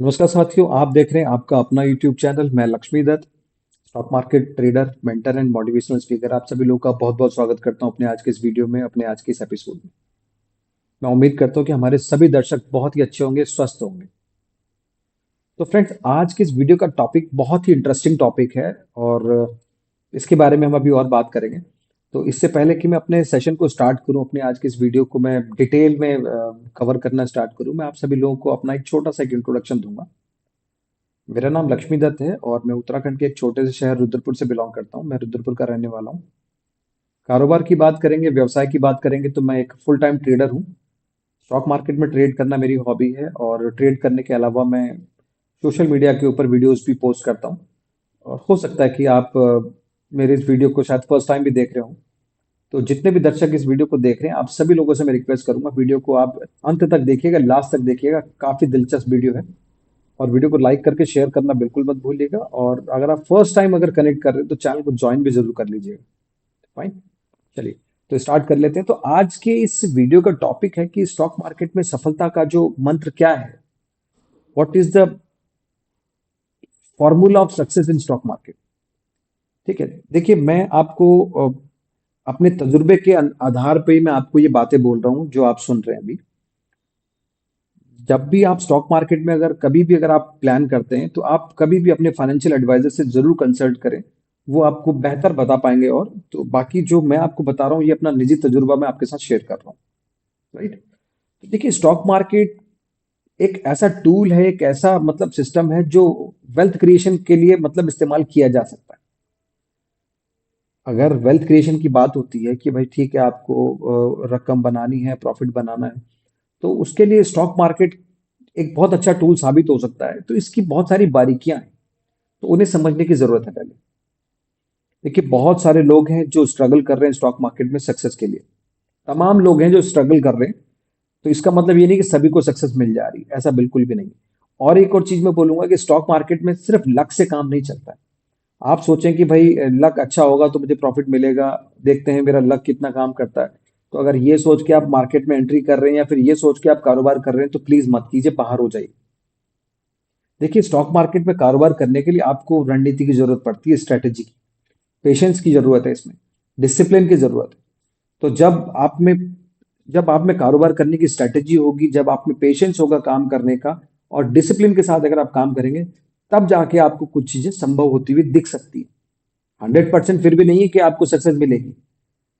नमस्कार साथियों, आप देख रहे हैं आपका अपना यूट्यूब चैनल। मैं Lakshmi Dutt, stock market trader, mentor and motivational speaker. आप सभी लोगों का बहुत बहुत स्वागत करता हूं अपने आज के इस वीडियो में, अपने आज के इस एपिसोड में। मैं उम्मीद करता हूं कि हमारे सभी दर्शक बहुत ही अच्छे होंगे, स्वस्थ होंगे। तो फ्रेंड्स, आज के इस वीडियो का टॉपिक बहुत ही इंटरेस्टिंग टॉपिक है और इसके बारे में हम अभी और बात करेंगे। तो इससे पहले कि मैं अपने सेशन को स्टार्ट करूं, अपने आज के इस वीडियो को मैं डिटेल में कवर करना स्टार्ट करूं, मैं आप सभी लोगों को अपना एक छोटा सा एक इंट्रोडक्शन दूंगा। मेरा नाम लक्ष्मी दत्त है और मैं उत्तराखंड के एक छोटे से शहर रुद्रपुर से बिलोंग करता हूँ। मैं रुद्रपुर का रहने वाला हूँ। कारोबार की बात करेंगे, व्यवसाय की बात करेंगे तो मैं एक फुल टाइम ट्रेडर हूँ। स्टॉक मार्केट में ट्रेड करना मेरी हॉबी है और ट्रेड करने के अलावा मैं सोशल मीडिया के ऊपर वीडियोस भी पोस्ट करता हूँ। और हो सकता है कि आप मेरे इस वीडियो को शायद फर्स्ट टाइम भी देख रहे हो। तो जितने भी दर्शक इस वीडियो को देख रहे हैं, आप सभी लोगों से मैं रिक्वेस्ट करूंगा, वीडियो को आप अंत तक देखिएगा, लास्ट तक देखिएगा। काफी दिलचस्प वीडियो है। और वीडियो को लाइक करके शेयर करना बिल्कुल मत भूलिएगा। और अगर आप फर्स्ट टाइम अगर कनेक्ट कर रहे हैं तो चैनल को ज्वाइन भी जरूर कर लीजिएगा। फाइन, चलिए तो स्टार्ट कर लेते हैं। तो आज के इस वीडियो का टॉपिक है कि स्टॉक मार्केट में सफलता का जो मंत्र क्या है। What is the formula of success in stock market. ठीक है, देखिए मैं आपको अपने तजुर्बे के आधार पे ही मैं आपको ये बातें बोल रहा हूँ जो आप सुन रहे हैं अभी। जब भी आप स्टॉक मार्केट में अगर कभी भी अगर आप प्लान करते हैं तो आप कभी भी अपने फाइनेंशियल एडवाइजर से जरूर कंसल्ट करें। वो आपको बेहतर बता पाएंगे। और तो बाकी जो मैं आपको बता रहा हूँ ये अपना निजी तजुर्बा मैं आपके साथ शेयर कर रहा हूँ। राइट। तो देखिए, स्टॉक मार्केट एक ऐसा टूल है, एक ऐसा मतलब सिस्टम है जो वेल्थ क्रिएशन के लिए मतलब इस्तेमाल किया जा सकता है। अगर वेल्थ क्रिएशन की बात होती है कि भाई ठीक है, आपको रकम बनानी है, प्रॉफिट बनाना है, तो उसके लिए स्टॉक मार्केट एक बहुत अच्छा टूल साबित हो सकता है। तो इसकी बहुत सारी बारीकियां हैं, तो उन्हें समझने की जरूरत है पहले। देखिए, बहुत सारे लोग हैं जो स्ट्रगल कर रहे हैं स्टॉक मार्केट में सक्सेस के लिए। तमाम लोग हैं जो स्ट्रगल कर रहे हैं। तो इसका मतलब ये नहीं कि सभी को सक्सेस मिल जा रही है, ऐसा बिल्कुल भी नहीं। और एक और चीज मैं बोलूंगा कि स्टॉक मार्केट में सिर्फ लक से काम नहीं चलता है। आप सोचें कि भाई लक अच्छा होगा तो मुझे प्रॉफिट मिलेगा, देखते हैं मेरा लक कितना काम करता है। तो अगर ये सोच के आप मार्केट में एंट्री कर रहे हैं या फिर ये सोच के आप कारोबार कर रहे हैं तो प्लीज मत कीजिए, बाहर हो जाइए। देखिए, स्टॉक मार्केट में कारोबार करने के लिए आपको रणनीति की जरूरत पड़ती है, स्ट्रेटेजी की। पेशेंस की जरूरत है इसमें, डिसिप्लिन की जरूरत है। तो जब आप में कारोबार करने की स्ट्रेटेजी होगी, जब आप में पेशेंस होगा काम करने का, और डिसिप्लिन के साथ अगर आप काम करेंगे, तब जाके आपको कुछ चीजें संभव होती हुई दिख सकती है। 100% फिर भी नहीं है कि आपको सक्सेस मिलेगी।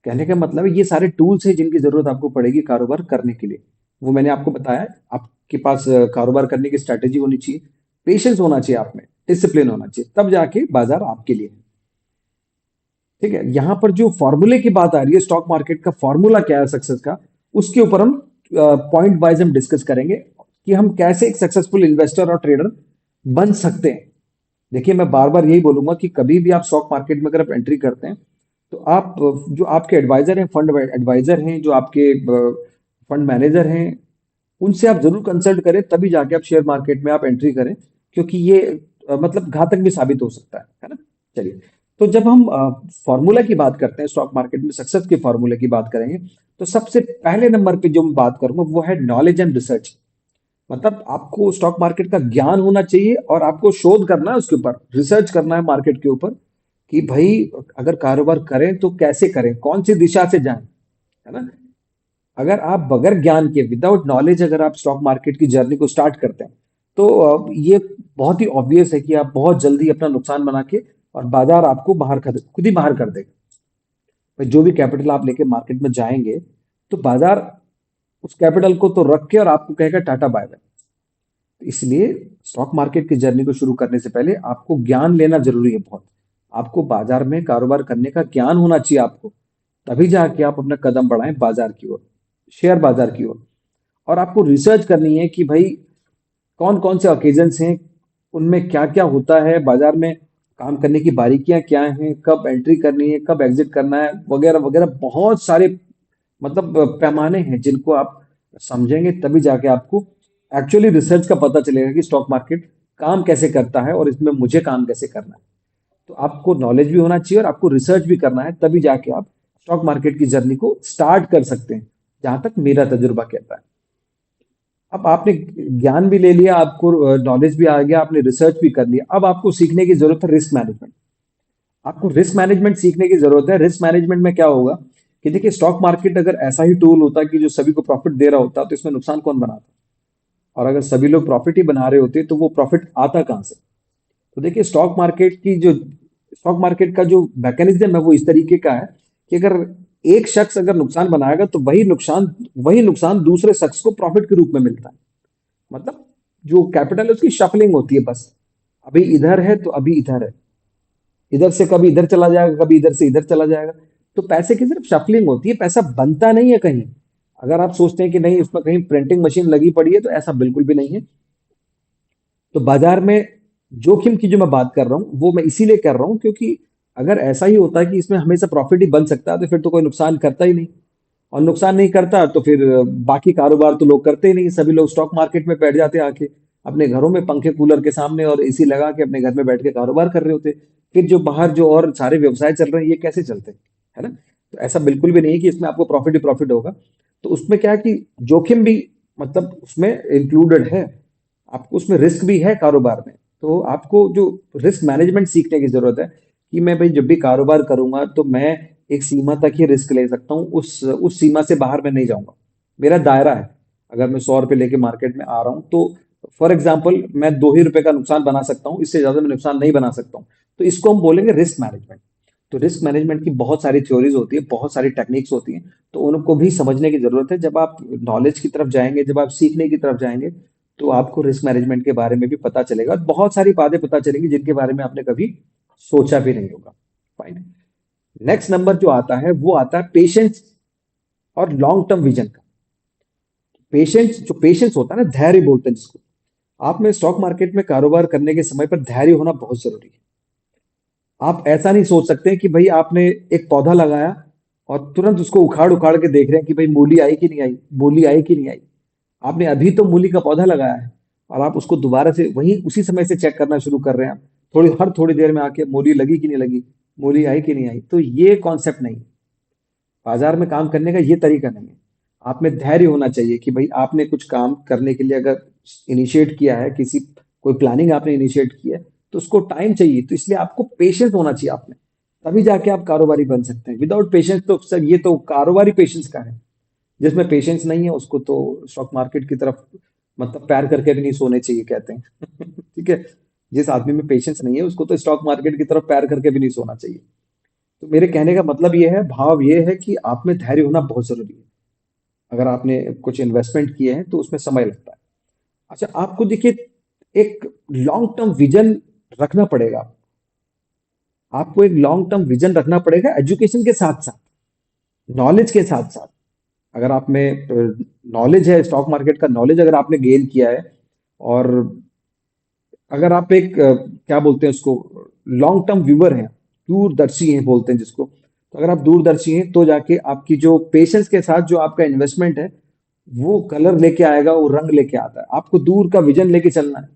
कहने का मतलब है ये सारे टूल्स हैं जिनकी जरूरत आपको पड़ेगी कारोबार करने के लिए। वो मैंने आपको बताया। आपके पास कारोबार करने की स्ट्रैटेजी होनी चाहिए, पेशेंस होना चाहिए आप में, डिसिप्लिन होना चाहिए, तब जाके बाजार आपके लिए है। ठीक है, यहां पर जो फॉर्मूले की बात आ रही है, स्टॉक मार्केट का फॉर्मूला क्या है सक्सेस का, उसके ऊपर हम पॉइंट वाइज हम डिस्कस करेंगे कि हम कैसे एक सक्सेसफुल इन्वेस्टर और ट्रेडर बन सकते हैं। देखिए, मैं बार बार यही बोलूंगा कि कभी भी आप स्टॉक मार्केट में अगर आप एंट्री करते हैं तो आप जो आपके एडवाइजर हैं, फंड एडवाइजर हैं, जो आपके फंड मैनेजर हैं, उनसे आप जरूर कंसल्ट करें, तभी जाके आप शेयर मार्केट में आप एंट्री करें। क्योंकि ये मतलब घातक भी साबित हो सकता है ना। चलिए, तो जब हम फॉर्मूला की बात करते हैं, स्टॉक मार्केट में सक्सेस के फॉर्मूले की बात करेंगे, तो सबसे पहले नंबर पे जो मैं बात करूंगा वो है नॉलेज एंड रिसर्च। मतलब आपको स्टॉक मार्केट का ज्ञान होना चाहिए और आपको शोध करना है, उसके ऊपर रिसर्च करना है मार्केट के ऊपर कि भाई अगर कारोबार करें तो कैसे करें, कौन सी दिशा से जाएं, है ना। अगर आप बगैर ज्ञान के, विदाउट नॉलेज, अगर आप स्टॉक मार्केट की जर्नी को स्टार्ट करते हैं तो ये बहुत ही ऑब्वियस है कि आप बहुत जल्दी अपना नुकसान बना के और बाजार आपको बाहर कर, खुद ही बाहर कर देगा। भाई जो भी कैपिटल आप लेके मार्केट में जाएंगे तो बाजार उस कैपिटल को तो रख के और आपको कहेगा टाटा बाय बाय। इसलिए स्टॉक मार्केट की जर्नी को शुरू करने से पहले आपको ज्ञान लेना जरूरी है बहुत। आपको बाजार में कारोबार करने का ज्ञान होना चाहिए आपको, तभी जाके आप अपना कदम बढ़ाएं बाजार की ओर, शेयर बाजार की ओर। और आपको रिसर्च करनी है कि भाई कौन कौन से ओकेजन्स हैं, उनमें क्या क्या होता है बाजार में, काम करने की बारीकियां क्या हैं, कब एंट्री करनी है, कब एग्जिट करना है, वगैरह वगैरह। बहुत सारे मतलब पैमाने हैं जिनको आप समझेंगे, तभी जाके आपको एक्चुअली रिसर्च का पता चलेगा कि स्टॉक मार्केट काम कैसे करता है और इसमें मुझे काम कैसे करना है। तो आपको नॉलेज भी होना चाहिए और आपको रिसर्च भी करना है, तभी जाके आप स्टॉक मार्केट की जर्नी को स्टार्ट कर सकते हैं, जहां तक मेरा तजुर्बा कहता है। अब आपने ज्ञान भी ले लिया, आपको नॉलेज भी आ गया, आपने रिसर्च भी कर लिया, अब आपको सीखने की जरूरत है रिस्क मैनेजमेंट। आपको रिस्क मैनेजमेंट सीखने की जरूरत है। रिस्क मैनेजमेंट में क्या होगा कि देखिए, स्टॉक मार्केट अगर ऐसा ही टूल होता कि जो सभी को प्रॉफिट दे रहा होता, तो इसमें नुकसान कौन बनाता? और अगर सभी लोग प्रॉफिट ही बना रहे होते तो वो प्रॉफिट आता कहाँ से? तो देखिए, स्टॉक मार्केट का जो मैकेनिज्म है वो इस तरीके का है कि अगर एक शख्स अगर नुकसान बनाएगा तो वही नुकसान दूसरे शख्स को प्रॉफिट के रूप में मिलता है। मतलब जो कैपिटल है उसकी शफलिंग होती है बस। अभी इधर है तो अभी इधर है, इधर से कभी इधर चला जाएगा, कभी इधर से इधर चला जाएगा। तो पैसे की सिर्फ शफलिंग होती है, पैसा बनता नहीं है कहीं। अगर आप सोचते हैं कि नहीं उसमें कहीं प्रिंटिंग मशीन लगी पड़ी है, तो ऐसा बिल्कुल भी नहीं है। तो बाजार में जोखिम की जो मैं बात कर रहा हूँ वो मैं इसीलिए कर रहा हूँ क्योंकि अगर ऐसा ही होता है कि इसमें हमेशा प्रॉफिट ही बन सकता है तो फिर तो कोई नुकसान करता ही नहीं। और नुकसान नहीं करता तो फिर बाकी कारोबार तो लोग करते ही नहीं, सभी लोग स्टॉक मार्केट में बैठ जाते हैं आके अपने घरों में पंखे कूलर के सामने और एसी लगा के अपने घर में बैठ के कारोबार कर रहे होते। फिर जो बाहर जो और सारे व्यवसाय चल रहे हैं ये कैसे चलते हैं? है ना? तो ऐसा बिल्कुल भी नहीं है कि इसमें आपको प्रॉफिट ही प्रॉफिट होगा। तो उसमें क्या है कि जोखिम भी मतलब उसमें इंक्लूडेड है। आपको उसमें रिस्क भी है कारोबार में। तो आपको जो रिस्क मैनेजमेंट सीखने की जरूरत है कि मैं भाई जब भी कारोबार करूंगा तो मैं एक सीमा तक ही रिस्क ले सकता हूँ, उस सीमा से बाहर मैं नहीं जाऊंगा। मेरा दायरा है। अगर मैं 100 रुपए लेके मार्केट में आ रहा हूँ तो फॉर एग्जाम्पल मैं 2 ही रुपए का नुकसान बना सकता हूँ, इससे ज्यादा मैं नुकसान नहीं बना सकता हूँ। तो इसको हम बोलेंगे रिस्क मैनेजमेंट। तो रिस्क मैनेजमेंट की बहुत सारी थ्योरीज होती है, बहुत सारी टेक्निक्स होती हैं। तो उनको भी समझने की जरूरत है। जब आप नॉलेज की तरफ जाएंगे, जब आप सीखने की तरफ जाएंगे, तो आपको रिस्क मैनेजमेंट के बारे में भी पता चलेगा और बहुत सारी बातें पता चलेंगी जिनके बारे में आपने कभी सोचा भी नहीं होगा। फाइन। नेक्स्ट नंबर जो आता है वो आता है पेशेंस और लॉन्ग टर्म विजन का। पेशेंस होता है ना, धैर्य बोलते हैं जिसको। आप में स्टॉक मार्केट में कारोबार करने के समय पर धैर्य होना बहुत जरूरी है। आप ऐसा नहीं सोच सकते कि भाई आपने एक पौधा लगाया और तुरंत उसको उखाड़ उखाड़ के देख रहे हैं कि भाई मूली आई कि नहीं आई, मूली आई कि नहीं आई। आपने अभी तो मूली का पौधा लगाया है और आप उसको दोबारा से वही उसी समय से चेक करना शुरू कर रहे हैं। आप हर थोड़ी देर में आके मूली लगी कि नहीं लगी, मूली आई कि नहीं आई। तो ये कॉन्सेप्ट नहीं है। बाजार में काम करने का ये तरीका नहीं है। आप में धैर्य होना चाहिए कि भाई आपने कुछ काम करने के लिए अगर इनिशिएट किया है, किसी कोई प्लानिंग आपने इनिशिएट की है, तो उसको टाइम चाहिए। तो इसलिए आपको पेशेंस होना चाहिए आप में। तभी जाके आप कारोबारी बन सकते हैं। विदाउट पेशेंस तो सर ये तो कारोबारी पेशेंस का है। जिसमें पेशेंस नहीं है उसको तो स्टॉक मार्केट की तरफ मतलब पैर करके भी नहीं सोने चाहिए कहते हैं। ठीक है। जिस आदमी में पेशेंस नहीं है उसको तो स्टॉक मार्केट की तरफ पैर करके भी नहीं सोना चाहिए। तो मेरे कहने का मतलब ये है, भाव ये है कि आप में धैर्य होना बहुत जरूरी है। अगर आपने कुछ इन्वेस्टमेंट किए हैं तो उसमें समय लगता है। अच्छा, आपको देखिए एक लॉन्ग टर्म विजन रखना पड़ेगा। आपको एक लॉन्ग टर्म विजन रखना पड़ेगा एजुकेशन के साथ साथ, नॉलेज के साथ साथ। अगर आप में नॉलेज है, स्टॉक मार्केट का नॉलेज अगर आपने गेन किया है और अगर आप एक क्या बोलते हैं उसको, लॉन्ग टर्म व्यूअर हैं, दूरदर्शी हैं बोलते हैं जिसको। तो अगर आप दूरदर्शी हैं तो जाके आपकी जो पेशेंस के साथ जो आपका इन्वेस्टमेंट है वो कलर लेके आएगा, वो रंग लेके आता है। आपको दूर का विजन लेके चलना है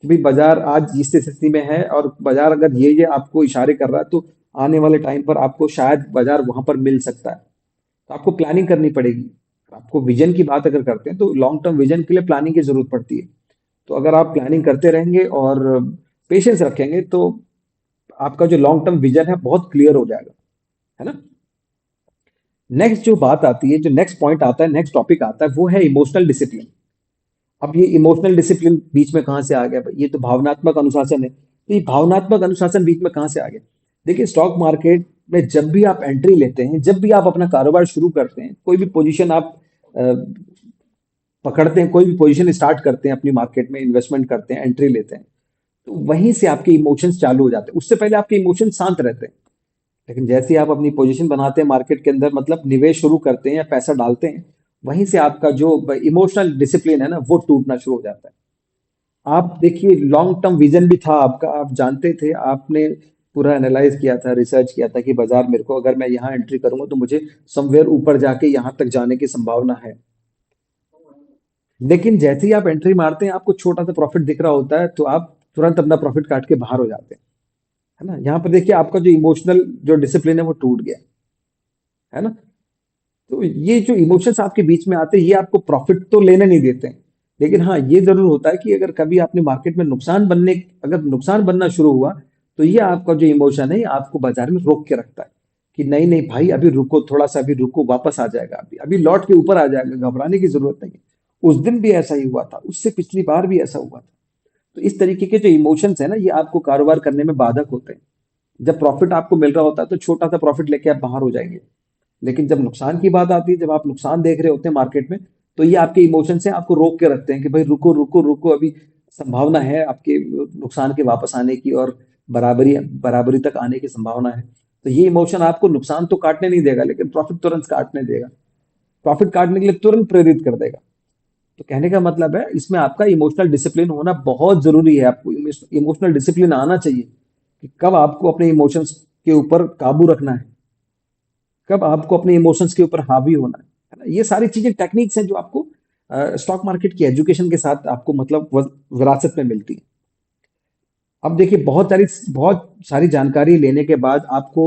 कि भाई बाजार आज इस स्थिति में है और बाजार अगर ये आपको इशारे कर रहा है तो आने वाले टाइम पर आपको शायद बाजार वहां पर मिल सकता है। तो आपको प्लानिंग करनी पड़ेगी। आपको विजन की बात अगर करते हैं तो लॉन्ग टर्म विजन के लिए प्लानिंग की जरूरत पड़ती है। तो अगर आप प्लानिंग करते रहेंगे और पेशेंस रखेंगे तो आपका जो लॉन्ग टर्म विजन है बहुत क्लियर हो जाएगा। है ना? नेक्स्ट जो बात आती है, जो नेक्स्ट पॉइंट आता है, नेक्स्ट टॉपिक आता है, वो है इमोशनल डिसिप्लिन। अब ये इमोशनल डिसिप्लिन बीच में कहां से आ गया भाई? ये तो भावनात्मक अनुशासन है। तो ये भावनात्मक अनुशासन बीच में कहां से आ गया? देखिए, स्टॉक मार्केट में जब भी आप एंट्री लेते हैं, जब भी आप अपना कारोबार शुरू करते हैं, कोई भी पोजीशन आप अ, पकड़ते हैं, कोई भी पोजीशन स्टार्ट करते हैं, अपनी मार्केट में इन्वेस्टमेंट करते हैं, एंट्री लेते हैं, तो वहीं से आपके इमोशंस चालू हो जाते हैं। उससे पहले आपके इमोशंस शांत रहते हैं। लेकिन जैसे ही आप अपनी पोजीशन बनाते हैं मार्केट के अंदर, मतलब निवेश शुरू करते हैं या पैसा डालते हैं, वहीं से आपका जो इमोशनल डिसिप्लिन है ना वो टूटना शुरू हो जाता है। आप देखिए, लॉन्ग टर्म विजन भी था आपका, आप जानते थे, आपने पूरा एनालाइज किया था, रिसर्च किया था कि बाजार मेरे को अगर मैं यहाँ एंट्री करूंगा तो मुझे समवेयर ऊपर जाके यहाँ तक जाने की संभावना है। लेकिन जैसे ही आप एंट्री मारते हैं आपको छोटा सा प्रॉफिट दिख रहा होता है तो आप तुरंत अपना प्रॉफिट काट के बाहर हो जाते हैं। है ना? यहाँ पर देखिए आपका जो इमोशनल जो डिसिप्लिन है वो टूट गया। है ना? तो ये जो इमोशंस आपके बीच में आते हैं ये आपको प्रॉफिट तो लेने नहीं देते हैं, लेकिन हाँ, ये ज़रूर होता है कि अगर कभी आपने मार्केट में अगर नुकसान बनना शुरू हुआ, तो ये आपका जो इमोशन है, ये आपको बाजार में रोक के रखता है कि नहीं, नहीं भाई, अभी रुको, थोड़ा-सा अभी रुको, वापस आ जाएगा, अभी लौट के ऊपर आ जाएगा, घबराने की ज़रूरत नहीं है। उस दिन भी ऐसा ही हुआ था, उससे पिछली बार भी ऐसा हुआ था। तो इस तरीके के जो इमोशंस हैं ना, ये आपको कारोबार करने में बाधक होते हैं। जब प्रॉफिट आपको मिल रहा होता है, तो छोटा-सा प्रॉफिट लेके आप बाहर हो जाएँगे। लेकिन जब नुकसान की बात आती है, जब आप नुकसान देख रहे होते हैं मार्केट में, तो ये आपके इमोशन से आपको रोक के रखते हैं कि भाई रुको, रुको, रुको, अभी संभावना है आपके नुकसान के वापस आने की, और बराबरी बराबरी तक आने की संभावना है। तो ये इमोशन आपको नुकसान तो काटने नहीं देगा, लेकिन प्रॉफिट तुरंत काटने देगा। प्रॉफिट काटने के लिए तुरंत प्रेरित कर देगा। तो कहने का मतलब है, इसमें आपका इमोशनल डिसिप्लिन होना बहुत जरूरी है। आपको इमोशनल डिसिप्लिन आना चाहिए कि कब आपको अपने इमोशंस के ऊपर काबू रखना है, कब आपको अपने इमोशंस के ऊपर हावी होना है ना। ये सारी चीजें टेक्निक्स हैं जो आपको स्टॉक मार्केट की एजुकेशन के साथ आपको मतलब विरासत में मिलती है। अब देखिए, बहुत सारी जानकारी लेने के बाद आपको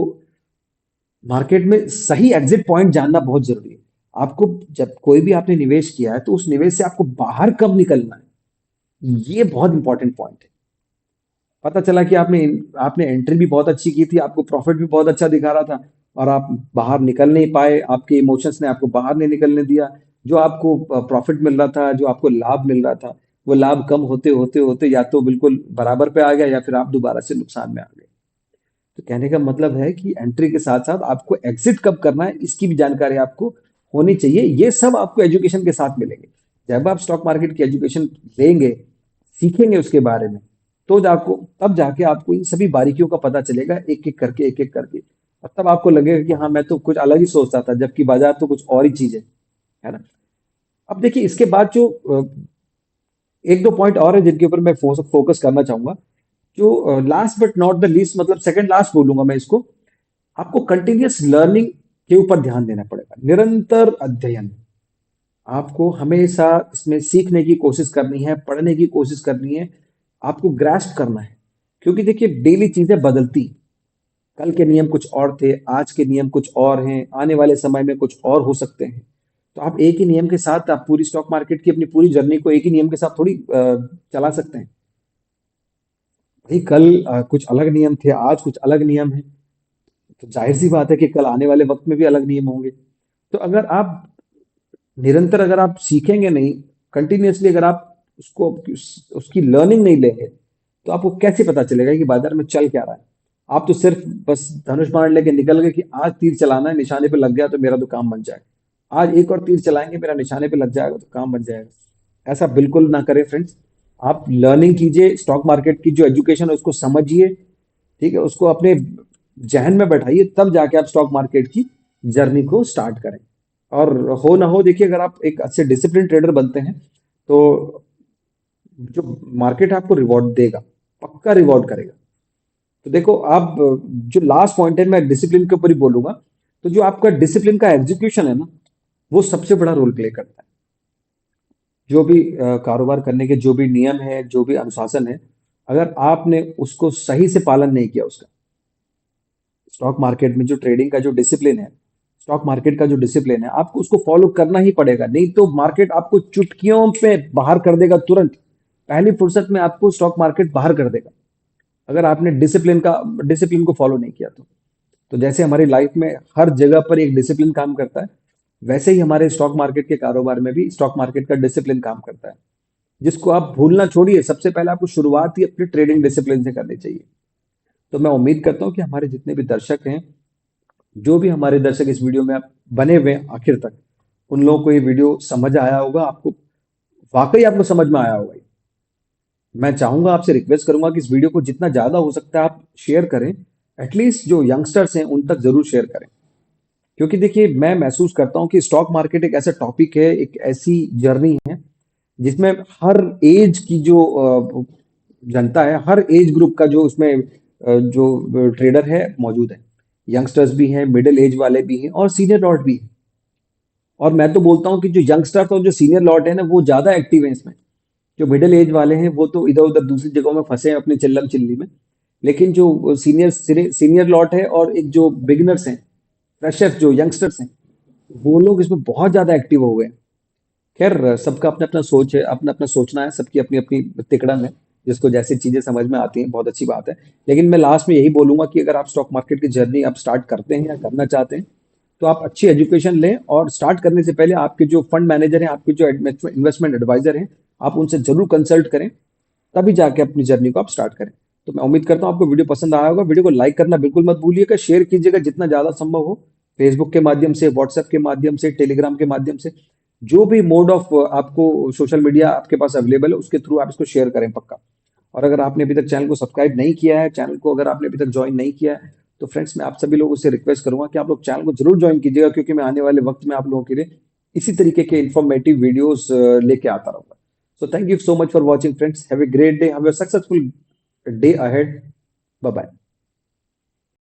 मार्केट में सही एग्जिट पॉइंट जानना बहुत जरूरी है। आपको जब कोई भी आपने निवेश किया है, तो उस निवेश से आपको बाहर कब निकलना है, ये बहुत इंपॉर्टेंट पॉइंट है। पता चला कि आपने आपने एंट्री भी बहुत अच्छी की थी, आपको प्रॉफिट भी बहुत अच्छा दिखा रहा था, और आप बाहर निकल नहीं पाए, आपके इमोशंस ने आपको बाहर नहीं निकलने दिया। जो आपको प्रॉफिट मिल रहा था, जो आपको लाभ मिल रहा था, वो लाभ कम होते होते होते या तो बिल्कुल बराबर पे आ गया, या फिर आप दोबारा से नुकसान में आ गए। तो कहने का मतलब है कि एंट्री के साथ साथ आपको एग्जिट कब करना है, इसकी भी जानकारी आपको होनी चाहिए। ये सब आपको एजुकेशन के साथ मिलेंगे। जब आप स्टॉक मार्केट की एजुकेशन लेंगे, सीखेंगे उसके बारे में, तो जाको तब जाके आपको इन सभी बारीकियों का पता चलेगा, एक एक करके। और तब आपको लगेगा कि हाँ, मैं तो कुछ अलग ही सोचता था, जबकि बाजार तो कुछ और ही चीज है ना। अब देखिए, इसके बाद जो एक दो पॉइंट और है जिनके ऊपर मैं फोकस करना चाहूंगा। जो last but not the least, मतलब सेकंड लास्ट बोलूंगा मैं इसको, आपको कंटिन्यूअस लर्निंग के ऊपर ध्यान देना पड़ेगा, निरंतर अध्ययन। आपको हमेशा इसमें सीखने की कोशिश करनी है, पढ़ने की कोशिश करनी है, आपको ग्रास्प करना है। क्योंकि देखिए, डेली चीजें बदलती, कल के नियम कुछ और थे, आज के नियम कुछ और हैं, आने वाले समय में कुछ और हो सकते हैं। तो आप एक ही नियम के साथ आप पूरी स्टॉक मार्केट की अपनी पूरी जर्नी को एक ही नियम के साथ थोड़ी चला सकते हैं। भाई, कल कुछ अलग नियम थे, आज कुछ अलग नियम है। तो जाहिर सी बात है कि कल आने वाले वक्त में भी अलग नियम होंगे। तो अगर आप सीखेंगे नहीं, कंटिन्यूअसली अगर आप उसकी लर्निंग नहीं लेंगे, तो आपको कैसे पता चलेगा कि बाजार में चल क्या रहा है। आप तो सिर्फ बस धनुष बाण लेके निकल गए कि आज तीर चलाना है, निशाने पे लग गया तो मेरा तो काम बन जाएगा। आज एक और तीर चलाएंगे, मेरा निशाने पे लग जाएगा तो काम बन जाएगा। ऐसा बिल्कुल ना करें फ्रेंड्स। आप लर्निंग कीजिए, स्टॉक मार्केट की जो एजुकेशन है उसको समझिए, ठीक है, उसको अपने जहन में बैठाइए, तब जाके आप स्टॉक मार्केट की जर्नी को स्टार्ट करें। और हो ना हो, देखिए, अगर आप एक अच्छे डिसिप्लिन ट्रेडर बनते हैं, तो जो मार्केट आपको रिवॉर्ड देगा, पक्का रिवॉर्ड करेगा। तो देखो, आप जो लास्ट पॉइंट है, मैं डिसिप्लिन के ऊपर ही बोलूंगा। तो जो आपका डिसिप्लिन का एग्जीक्यूशन है ना, वो सबसे बड़ा रोल प्ले करता है। जो भी कारोबार करने के जो भी नियम है, जो भी अनुशासन है, अगर आपने उसको सही से पालन नहीं किया उसका, स्टॉक मार्केट में जो ट्रेडिंग का जो डिसिप्लिन है, स्टॉक मार्केट का जो डिसिप्लिन है, आपको उसको फॉलो करना ही पड़ेगा। नहीं तो मार्केट आपको चुटकियों पे बाहर कर देगा, तुरंत पहली फुर्सत में आपको स्टॉक मार्केट बाहर कर देगा, अगर आपने डिसिप्लिन को फॉलो नहीं किया तो जैसे हमारी लाइफ में हर जगह पर एक डिसिप्लिन काम करता है, वैसे ही हमारे स्टॉक मार्केट के कारोबार में भी स्टॉक मार्केट का डिसिप्लिन काम करता है, जिसको आप भूलना छोड़िए। सबसे पहले आपको शुरुआत ही अपनी ट्रेडिंग डिसिप्लिन से करनी चाहिए। तो मैं उम्मीद करता हूं कि हमारे जितने भी दर्शक हैं, जो भी हमारे दर्शक इस वीडियो में बने हुए हैं आखिर तक, उन लोगों को ये वीडियो समझ आया होगा, आपको वाकई आपको समझ में आया होगा। मैं चाहूंगा, आपसे रिक्वेस्ट करूंगा कि इस वीडियो को जितना ज्यादा हो सकता है आप शेयर करें। एटलीस्ट जो यंगस्टर्स हैं उन तक जरूर शेयर करें। क्योंकि देखिए, मैं महसूस करता हूं कि स्टॉक मार्केट एक ऐसा टॉपिक है, एक ऐसी जर्नी है, जिसमें हर एज की जो जनता है, हर एज ग्रुप का जो उसमें जो ट्रेडर है मौजूद है। यंगस्टर्स भी हैं, मिडिल एज वाले भी हैं, और सीनियर लॉट भी हैं। और मैं तो बोलता हूँ कि जो यंगस्टर्स और जो सीनियर लॉट है ना, वो ज्यादा एक्टिव है इसमें। जो मिडिल एज वाले हैं, वो तो इधर उधर दूसरी जगहों में फंसे हैं अपनी चिल्लम चिल्ली में। लेकिन जो सीनियर लॉट है, और एक जो बिगिनर्स हैं, फ्रेशर्स, जो यंगस्टर्स हैं, वो लोग इसमें बहुत ज्यादा एक्टिव हो गए हैं। खैर सबका अपना अपना सोच है, अपना अपना सोचना है, सबकी अपनी अपनी तिकड़म है, जिसको जैसी चीजें समझ में आती हैं बहुत अच्छी बात है। लेकिन मैं लास्ट में यही बोलूंगा कि अगर आप स्टॉक मार्केट की जर्नी आप स्टार्ट करते हैं या करना चाहते हैं, तो आप अच्छी एजुकेशन लें और स्टार्ट करने से पहले आपके जो फंड मैनेजर हैं, आपके जो इन्वेस्टमेंट एडवाइजर हैं, आप उनसे जरूर कंसल्ट करें, तभी जाके अपनी जर्नी को आप स्टार्ट करें। तो मैं उम्मीद करता हूँ आपको वीडियो पसंद आया होगा। वीडियो को लाइक करना बिल्कुल मत भूलिएगा, शेयर कीजिएगा जितना ज्यादा संभव हो, फेसबुक के माध्यम से, व्हाट्सएप के माध्यम से, टेलीग्राम के माध्यम से, जो भी मोड ऑफ आपको सोशल मीडिया आपके पास अवेलेबल है उसके थ्रू आप इसको शेयर करें पक्का। और अगर आपने अभी तक चैनल को सब्सक्राइब नहीं किया है, चैनल को अगर आपने अभी तक ज्वाइन नहीं किया है, तो फ्रेंड्स मैं आप सभी लोगों से रिक्वेस्ट करूंगा कि आप लोग चैनल को जरूर ज्वाइन कीजिएगा, क्योंकि मैं आने वाले वक्त में आप लोगों के लिए इसी तरीके के इंफॉर्मेटिव वीडियोस लेके आता रहूंगा। So thank you so much for watching, friends. Have a great day. Have a successful day ahead. Bye bye.